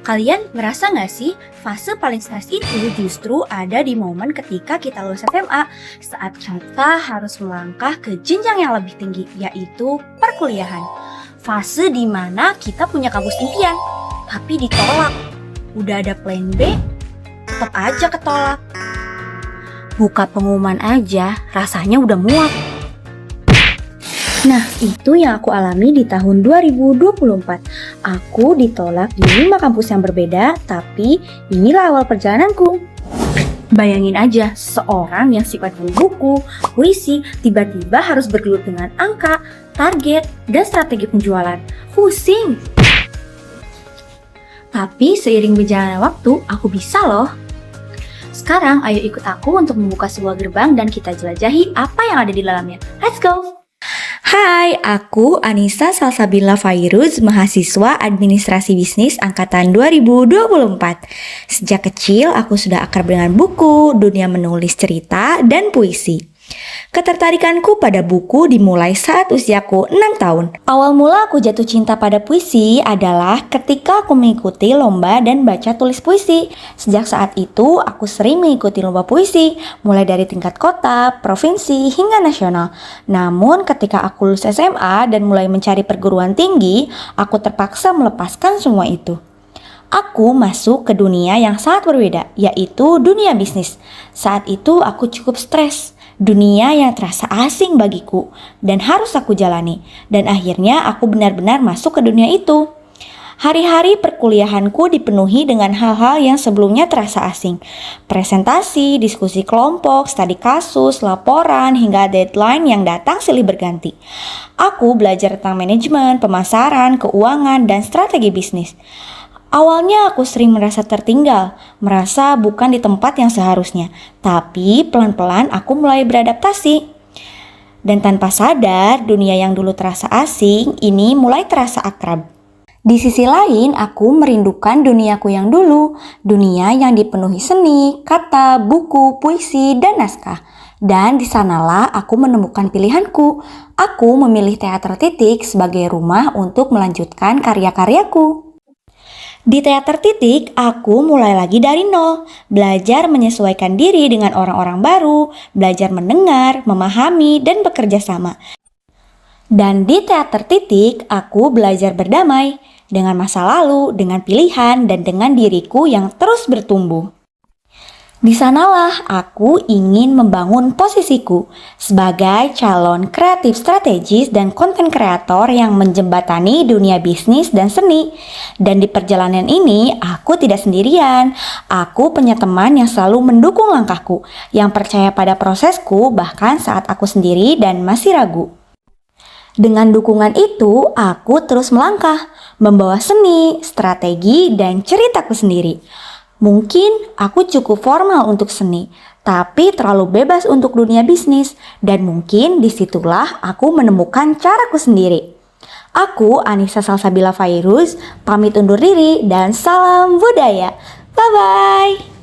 Kalian ngerasa nggak sih fase paling stres itu justru ada di momen ketika kita lulus SMA saat kita harus melangkah ke jenjang yang lebih tinggi, yaitu perkuliahan. Fase di mana kita punya kampus impian, tapi ditolak. Udah ada plan B, tetap aja ketolak. Buka pengumuman aja, rasanya udah muak. Nah, itu yang aku alami di tahun 2024. Aku ditolak di 5 kampus yang berbeda, tapi inilah awal perjalananku. Bayangin aja, seorang yang sifatnya buku, puisi, tiba-tiba harus bergelut dengan angka, target, dan strategi penjualan. Pusing! Tapi seiring berjalannya waktu, aku bisa loh. Sekarang, ayo ikut aku untuk membuka sebuah gerbang dan kita jelajahi apa yang ada di dalamnya. Let's go! Hai, aku Anissa Salsabila Fairuz, mahasiswa Administrasi Bisnis Angkatan 2024. Sejak kecil, aku sudah akrab dengan buku, dunia menulis cerita, dan puisi. Ketertarikanku pada buku dimulai saat usiaku 6 tahun. Awal mula aku jatuh cinta pada puisi adalah ketika aku mengikuti lomba dan baca tulis puisi. Sejak saat itu, aku sering mengikuti lomba puisi, mulai dari tingkat kota, provinsi, hingga nasional. Namun ketika aku lulus SMA dan mulai mencari perguruan tinggi, aku terpaksa melepaskan semua itu. Aku masuk ke dunia yang sangat berbeda, yaitu dunia bisnis. Saat itu aku cukup stres. Dunia yang terasa asing bagiku dan harus aku jalani. Dan akhirnya aku benar-benar masuk ke dunia itu. Hari-hari perkuliahanku dipenuhi dengan hal-hal yang sebelumnya terasa asing. Presentasi, diskusi kelompok, studi kasus, laporan, hingga deadline yang datang silih berganti. Aku belajar tentang manajemen, pemasaran, keuangan, dan strategi bisnis. Awalnya aku sering merasa tertinggal, merasa bukan di tempat yang seharusnya. Tapi pelan-pelan aku mulai beradaptasi. Dan tanpa sadar, dunia yang dulu terasa asing, ini mulai terasa akrab. Di sisi lain, aku merindukan duniaku yang dulu, dunia yang dipenuhi seni, kata, buku, puisi, dan naskah. Dan di sanalah aku menemukan pilihanku. Aku memilih Teater Titik sebagai rumah untuk melanjutkan karya-karyaku. Di Teater Titik, aku mulai lagi dari nol, belajar menyesuaikan diri dengan orang-orang baru, belajar mendengar, memahami, dan bekerja sama. Dan di Teater Titik, aku belajar berdamai dengan masa lalu, dengan pilihan, dan dengan diriku yang terus bertumbuh. Di sanalah aku ingin membangun posisiku sebagai calon kreatif strategis dan konten kreator yang menjembatani dunia bisnis dan seni. Dan di perjalanan ini aku tidak sendirian. Aku punya teman yang selalu mendukung langkahku, yang percaya pada prosesku bahkan saat aku sendiri dan masih ragu. Dengan dukungan itu, aku terus melangkah, membawa seni, strategi, dan ceritaku sendiri. Mungkin aku cukup formal untuk seni, tapi terlalu bebas untuk dunia bisnis, dan mungkin disitulah aku menemukan caraku sendiri. Aku Anissa Salsabila Fairuz, pamit undur diri dan salam budaya. Bye-bye!